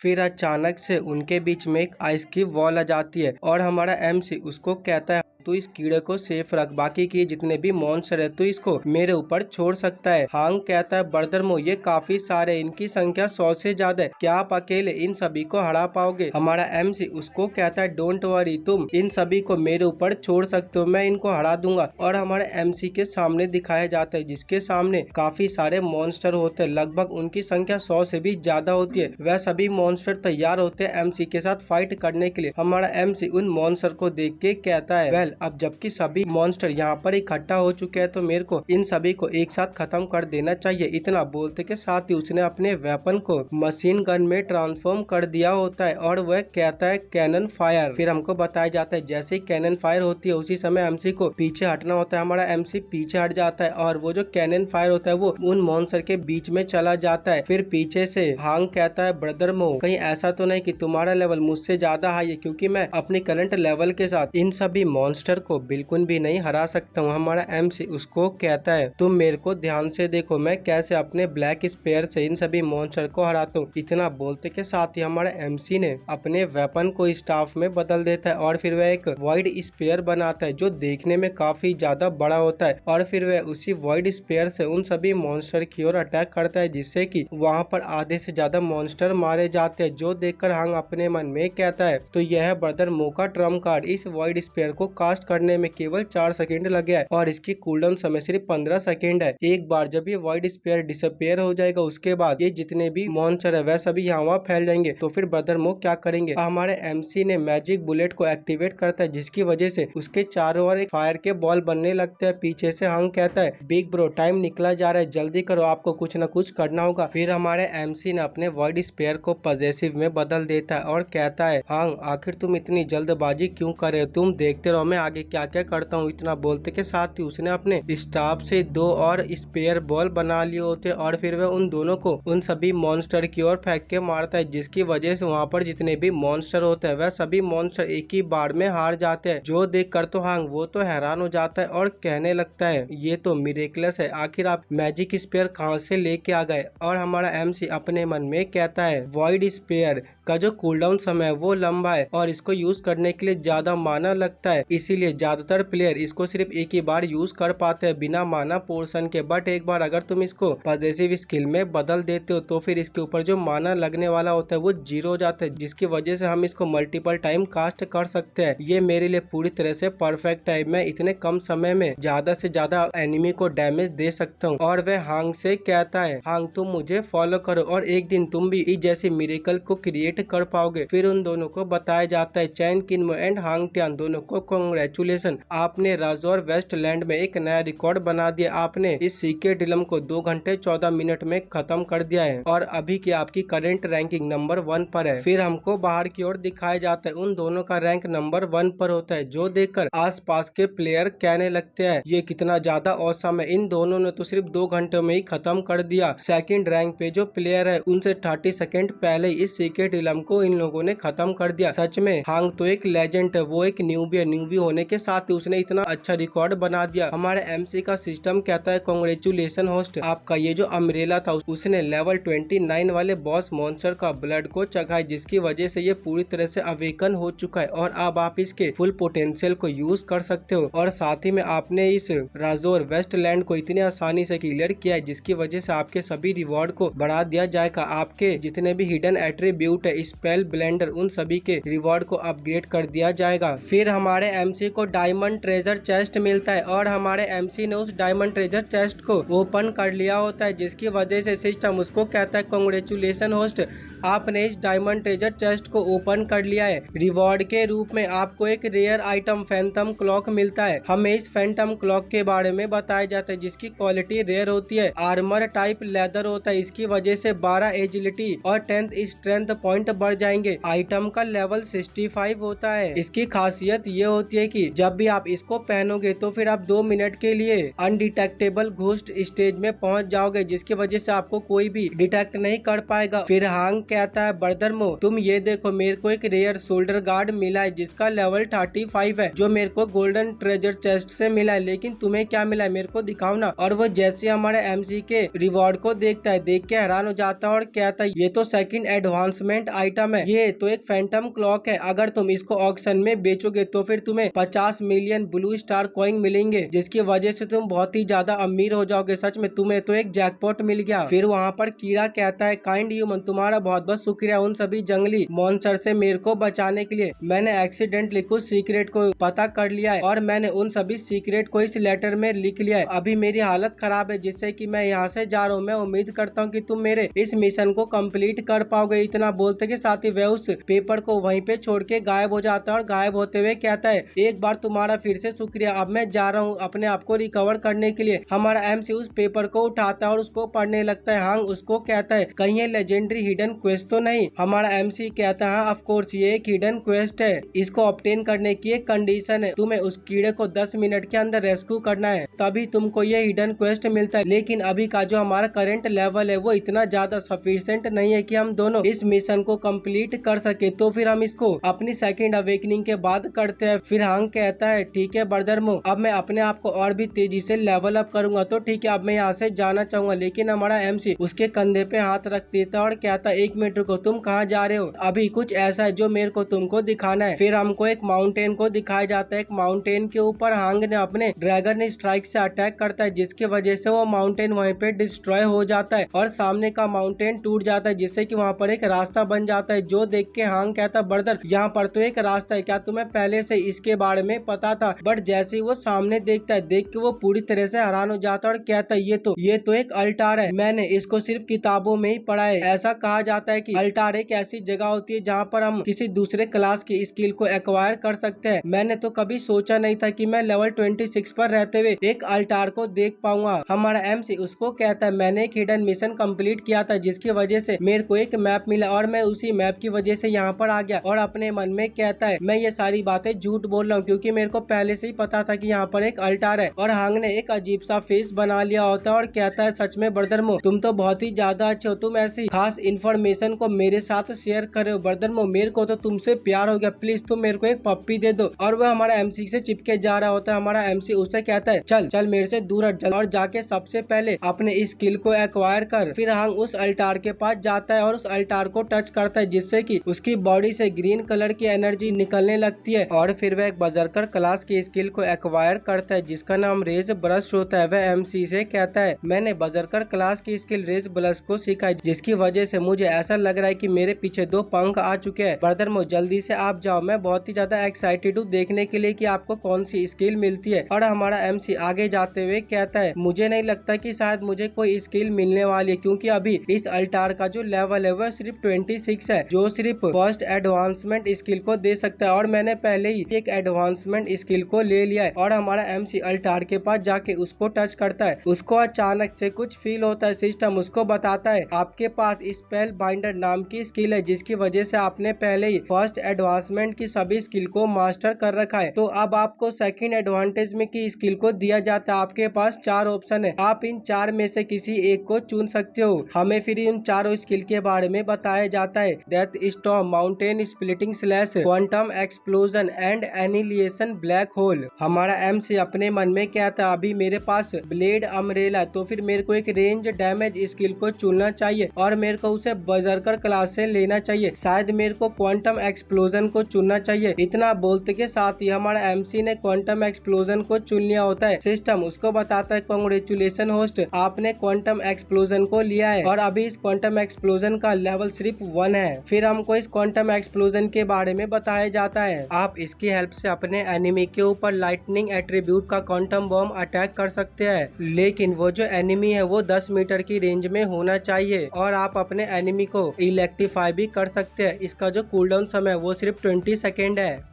फिर अचानक से उनके बीच में एक आइस की वॉल आ जाती है और हमारा एमसी उसको कहता है तू इस कीड़े को सेफ रख, बाकी के जितने भी मॉन्स्टर है तो इसको मेरे ऊपर छोड़ सकता है। हांग कहता है ब्रदर ये काफी सारे, इनकी संख्या 100 से ज्यादा है, क्या आप अकेले इन सभी को हरा पाओगे? हमारा एमसी उसको कहता है डोंट वरी, तुम इन सभी को मेरे ऊपर छोड़ सकते हो, मैं इनको हरा दूंगा। और हमारे एमसी के सामने दिखाया जाता है जिसके सामने काफी सारे मॉन्स्टर होते हैं, लगभग उनकी संख्या 100 से भी ज्यादा होती है। वह सभी मॉन्स्टर तैयार होते हैं एमसी के साथ फाइट करने के लिए। हमारा एमसी उन मॉन्स्टर को देख के कहता है वेल अब जबकि सभी मॉन्स्टर यहाँ पर इकट्ठा हो चुके हैं तो मेरे को इन सभी को एक साथ खत्म कर देना चाहिए। इतना बोलते के साथ ही उसने अपने वेपन को मशीन गन में ट्रांसफॉर्म कर दिया होता है और वह कहता है कैनन फायर। फिर हमको बताया जाता है जैसे ही कैनन फायर होती है उसी समय एमसी को पीछे हटना होता है। हमारा एमसी पीछे हट जाता है और वो जो कैनन फायर होता है वो उन मॉन्स्टर के बीच में चला जाता है। फिर पीछे से हांग कहता है ब्रदर मो कहीं ऐसा तो नहीं कि तुम्हारा लेवल मुझसे ज्यादा हाई है, क्योंकि मैं अपने करंट लेवल के साथ इन सभी मॉन्स्टर को बिल्कुल भी नहीं हरा सकता हूँ। हमारा एमसी उसको कहता है तुम मेरे को ध्यान से देखो मैं कैसे अपने ब्लैक स्पेयर से इन सभी मॉन्स्टर को हराता हूँ। इतना बोलते के साथ ही हमारा एमसी ने अपने वेपन को स्टाफ में बदल देता है और फिर वह एक वॉइड स्पेयर बनाता है जो देखने में काफी ज्यादा बड़ा होता है और फिर वह उसी वॉइड स्पेयर से उन सभी मॉन्स्टर की ओर अटैक करता है जिससे कि वहाँ पर आधे से ज्यादा मॉन्स्टर मारे जाते हैं। जो देखकर हांग अपने मन में कहता है तो यह ब्रदर मो का ट्रम्प कार्ड, इस वॉइड स्पेयर को कास्ट करने में केवल 4 सेकंड लगे है और इसकी कूलडाउन समय सिर्फ 15 सेकंड है। एक बार जब ये वॉइड स्पेयर डिसअपियर हो जाएगा उसके बाद ये जितने भी मॉन्स्टर है वह सभी यहाँ वहाँ फैल जाएंगे। तो फिर ब्रदर मो क्या करेंगे? हमारे एमसी ने मैजिक बुलेट को एक्टिवेट करता है जिसकी वजह से उसके चारों ओर एक फायर के बॉल बनने लगते हैं। पीछे से हांग कहता है बिग ब्रो टाइम निकला जा रहा है, जल्दी करो, आपको कुछ न कुछ करना होगा। फिर हमारे एमसी ने अपने वॉइड स्पेयर को पॉजेसिव में बदल देता है और कहता है हांग आखिर तुम इतनी जल्दबाजी क्यों कर रहे हो, तुम देखते रहो मैं आगे क्या क्या करता हूँ। इतना बोलते के साथ ही उसने अपने स्टाफ से 2 और स्पेयर बॉल बना लिए होते और फिर वह उन दोनों को उन सभी मॉन्स्टर की ओर फेंक के मारता है जिसकी वजह से वहाँ पर जितने भी मॉन्स्टर होते हैं वह सभी मॉन्स्टर एक ही बार में हार जाते हैं। जो देख कर तो हांग वो तो हैरान हो जाता है और कहने लगता है ये तो मिरेकलस है, आखिर आप मैजिक स्पेयर कहाँ से लेके आ गए? और हमारा एमसी अपने मन में कहता है वॉइड स्पेयर का जो कूलडाउन समय है वो लंबा है और इसको यूज करने के लिए ज्यादा माना लगता है, इसीलिए ज्यादातर प्लेयर इसको सिर्फ एक ही बार यूज कर पाते हैं बिना माना पोर्शन के। बट एक बार अगर तुम इसको पॉजिटिव स्किल में बदल देते हो तो फिर इसके ऊपर जो माना लगने वाला होता है वो 0 हो जाता है, जिसकी वजह से हम इसको मल्टीपल टाइम कास्ट कर सकते हैं। ये मेरे लिए पूरी तरह से परफेक्ट है, मैं इतने कम समय में ज्यादा से ज्यादा एनिमी को डैमेज दे सकता हूँ। और वह हांग से कहता है हांग तुम मुझे फॉलो करो और एक दिन तुम भी इस जैसे मिरेकल को क्रिएट कर पाओगे। फिर उन दोनों को बताया जाता है चैन किन्मो एंड हांग टियान दोनों को कांग्रेचुलेशन, आपने राजौर वेस्टलैंड में एक नया रिकॉर्ड बना दिया, आपने इस सीके डिलम को 2 घंटे 14 मिनट में खत्म कर दिया है और अभी की आपकी करंट रैंकिंग नंबर 1 पर है। फिर हमको बाहर की ओर दिखाया जाता है उन दोनों का रैंक नंबर 1 पर होता है, जो देखकर आसपास के प्लेयर कहने लगते हैं ये कितना ज्यादा औसम है, इन दोनों ने तो सिर्फ 2 घंटों में ही खत्म कर दिया। सेकंड रैंक पे जो प्लेयर है उनसे 30 सेकंड पहले इस सीके डिलम को इन लोगों ने खत्म कर दिया। सच में हांग तो एक लेजेंड है, वो एक न्यूबी है, न्यूबी होने के साथ ही उसने इतना अच्छा रिकॉर्ड बना दिया। हमारे एमसी का सिस्टम कहता है कांग्रेचुलेशन होस्ट, आपका ये जो अम्ब्रेला था उसने लेवल 29 वाले बॉस मॉन्स्टर का ब्लड को चखा है, जिसकी वजह से ये पूरी तरह से अवेकन हो चुका है और अब आप इसके फुल पोटेंशियल को यूज कर सकते हो। और साथ ही में आपने इस राजौर वेस्टलैंड को इतनी आसानी से क्लियर किया है जिसकी वजह से आपके सभी रिवॉर्ड को बढ़ा दिया जाएगा। आपके जितने भी हिडन एट्रीब्यूट है, स्पेल ब्लेंडर, उन सभी के रिवॉर्ड को अपग्रेड कर दिया जाएगा। फिर हमारे एमसी को डायमंड ट्रेजर चेस्ट मिलता है और हमारे एमसी ने उस डायमंड ट्रेजर चेस्ट को ओपन कर लिया होता है, जिसकी वजह से सिस्टम उसको कहता है कांग्रेचुलेशन होस्ट, आपने इस डायमंड ट्रेजर चेस्ट को ओपन कर लिया है। रिवॉर्ड के रूप में आपको एक रेयर आइटम फैंटम क्लॉक मिलता है। हमें इस फैंटम क्लॉक के बारे में बताया जाता है जिसकी क्वालिटी रेयर होती है, आर्मर टाइप लेदर होता है, इसकी वजह से 12 एजिलिटी और 10th स्ट्रेंथ पॉइंट बढ़ जाएंगे। आइटम का लेवल 65 होता है। इसकी खासियत ये होती है कि जब भी आप इसको पहनोगे तो फिर आप 2 मिनट के लिए अनडिटेक्टेबल घोस्ट स्टेज में पहुंच जाओगे, जिसकी वजह से आपको कोई भी डिटेक्ट नहीं कर पाएगा। फिर हांग कहता है ब्रदर तुम ये देखो, मेरे को एक रेयर शोल्डर गार्ड मिला है जिसका लेवल 35 है, जो मेरे को गोल्डन ट्रेजर चेस्ट से मिला है। लेकिन तुम्हें क्या मिला है, मेरे को दिखाओ ना। और वो जैसे हमारे एमसी के रिवॉर्ड को देखता है, देख के हैरान हो जाता है और कहता है ये तो सेकंड एडवांसमेंट आइटम है, ये तो एक फैंटम क्लॉक है। अगर तुम इसको ऑक्शन में बेचोगे तो फिर तुम्हें 50 मिलियन ब्लू स्टार कॉइन मिलेंगे, जिसकी वजह से तुम बहुत ही ज्यादा अमीर हो जाओगे। सच में तुम्हें तो एक जैकपॉट मिल गया। फिर वहाँ पर कीड़ा कहता है काइंड ह्यूमन, तुम्हारा बहुत बहुत शुक्रिया उन सभी जंगली मॉन्स्टर से मेरे को बचाने के लिए। मैंने एक्सीडेंटली कुछ सीक्रेट को पता कर लिया है और मैंने उन सभी सीक्रेट को इस लेटर में लिख लिया है। अभी मेरी हालत खराब है जिससे कि मैं यहाँ से जा रहा हूँ। मैं उम्मीद करता हूँ कि तुम मेरे इस मिशन को कंप्लीट कर पाओगे। इतना बोलते के साथ ही वह उस पेपर को वहीं पे छोड़ के गायब हो जाता है और गायब होते हुए कहता है एक बार तुम्हारा फिर से शुक्रिया, अब मैं जा रहा हूँ अपने आप को रिकवर करने के लिए। हमारा एमसी उस पेपर को उठाता है और उसको पढ़ने लगता है। हांग उसको कहता है कहीं ये लेजेंडरी हिडन क्वेस्ट तो नहीं। हमारा एमसी कहता है ऑफ कोर्स ये एक हिडन क्वेस्ट है, इसको ऑब्टेन करने की एक कंडीशन है, तुम्हें उस कीड़े को 10 मिनट के अंदर रेस्क्यू करना है, तभी तुमको ये हिडन क्वेस्ट मिलता है। लेकिन अभी का जो हमारा करंट लेवल है वो इतना ज्यादा सफिशिएंट नहीं है कि हम दोनों इस मिशन को कंप्लीट कर सके, तो फिर हम इसको अपनी सेकंड अवेकनिंग के बाद करते हैं। फिर हांग कहता है ठीक है ब्रदर मो, अब मैं अपने आप को और भी तेजी से लेवल अप करूंगा, तो ठीक है अब मैं यहाँ से जाना चाहूंगा। लेकिन हमारा एमसी उसके कंधे पे हाथ रख देता है और कहता है 1 मिनट रुको, तुम कहाँ जा रहे हो? अभी कुछ ऐसा है जो मेरे को तुमको दिखाना है। फिर हमको एक माउंटेन को दिखाया जाता है। एक माउंटेन के ऊपर हांग ने अपने ड्रैगन स्ट्राइक से अटैक करता है, जिसकी वजह से वो माउंटेन वहीं पे डिस्ट्रॉय हो जाता है और सामने का माउंटेन टूट जाता है, जिससे कि वहाँ पर एक रास्ता बन जाता है। जो देख के हांग कहता है ब्रदर यहाँ पर तो एक रास्ता है, क्या तुम्हें पहले से इसके बारे में पता था? बट जैसे ही वो सामने देखता है, देख के वो पूरी तरह से हैरान हो जाता है और कहता है ये तो एक अल्टार है, मैंने इसको सिर्फ किताबों में ही पढ़ा है। ऐसा कहा जाता है कि अल्टार एक ऐसी जगह होती है जहाँ पर हम किसी दूसरे क्लास की स्किल को एक्वायर कर सकते हैं। मैंने तो कभी सोचा नहीं था कि मैं लेवल 26 पर रहते हुए एक अल्टार को देख पाऊंगा। हमारा एमसी उसको कहता है मैंने एक हिडन मिशन कंप्लीट किया था, जिसकी वजह से मेरे को एक मैप मिला और मैं उसी मैप की वजह से यहाँ पर आ गया। और अपने मन में कहता है मैं ये सारी बातें झूठ बोल रहा हूँ, क्योंकि मेरे को पहले से ही पता था कि यहाँ पर एक अल्टार है। और हांग ने एक अजीब सा फेस बना लिया होता है और कहता है सच में ब्रदर मो, तुम तो बहुत ही ज्यादा अच्छे हो, तुम ऐसी खास इन्फॉर्मेशन को मेरे साथ शेयर कर रहे हो। ब्रदर मो मेरे को तो तुमसे प्यार हो गया, प्लीज तुम मेरे को एक पप्पी दे दो। और वह हमारा एमसी से चिपके जा रहा होता है। हमारा एमसी उससे कहता है चल चल मेरे से दूर हट, और जाके सबसे पहले अपने स्किल को एक्वायर कर। फिर हांग उस अल्टार के पास जाता है और उस अल्टार को टच करता है, जिससे कि उसकी बॉडी से ग्रीन कलर की एनर्जी निकलने लगती है। और फिर वह एक बजरकर क्लास की स्किल को एक्वायर करता है, जिसका नाम रेज ब्रश होता है। वह एमसी से कहता है मैंने बजरकर क्लास की स्किल रेज ब्रश को सीखा है, जिसकी वजह से मुझे ऐसा लग रहा है कि मेरे पीछे 2 पंख आ चुके हैं। ब्रदर मो जल्दी से आप जाओ, मैं बहुत ही ज्यादा एक्साइटेड हूँ देखने के लिए कि आपको कौन सी स्किल मिलती है। और हमारा एमसी आगे जाते हुए कहता है मुझे नहीं लगता कि शायद मुझे कोई स्किल मिलने वाली है, क्योंकि अभी इस अल्टार का जो लेवल है वह सिर्फ 26 है, जो सिर्फ फर्स्ट एडवांसमेंट स्किल को दे सकता है। और मैंने पहले ही एक एडवांसमेंट स्किल को ले लिया है। और हमारा एमसी अल्टार के पास जाके उसको टच करता है। उसको अचानक से कुछ फील होता है। सिस्टम उसको बताता है आपके पास स्पेल बाइंडर नाम की स्किल है, जिसकी वजह से आपने पहले ही फर्स्ट एडवांसमेंट की सभी स्किल को मास्टर कर रखा है। तो अब आपको सेकंड एडवांटेज में की स्किल को दिया जाता है। आपके पास 4 ऑप्शन है, आप इन 4 में से किसी एक को चुन सकते हो। हमें फिर इन चारों स्किल के बारे में बताया जाता है death storm, mountain splitting slash, quantum explosion and annihilation black hole. हमारा एमसी अपने मन में कहता है अभी मेरे पास ब्लेड अम्ब्रेला, तो फिर मेरे को एक रेंज डैमेज स्किल को चुनना चाहिए और मेरे को उसे बजरकर क्लास से लेना चाहिए। शायद मेरे को क्वांटम एक्सप्लोजन को चुनना चाहिए। इतना बोलते के साथ ही हमारा एमसी ने क्वांटम एक्सप्लोजन को चुन लिया होता है। सिस्टम उसको बताता है कांग्रेचुलेशन होस्ट, आपने क्वांटम एक्सप्लोजन को लिया है और अभी इस क्वांटम एक्सप्लोजन का लेवल सिर्फ 1 है। फिर हमको इस क्वांटम एक्सप्लोजन के बारे में बताया जाता है आप इसकी हेल्प से अपने एनिमी के ऊपर लाइटनिंग एट्रीब्यूट का क्वांटम बॉम्ब अटैक कर सकते हैं, लेकिन वो जो एनिमी है वो 10 मीटर की रेंज में होना चाहिए। और आप अपने एनिमी को इलेक्ट्रीफाई भी कर सकते हैं। इसका जो कूलडाउन समय वो सिर्फ 20 सेकेंड है।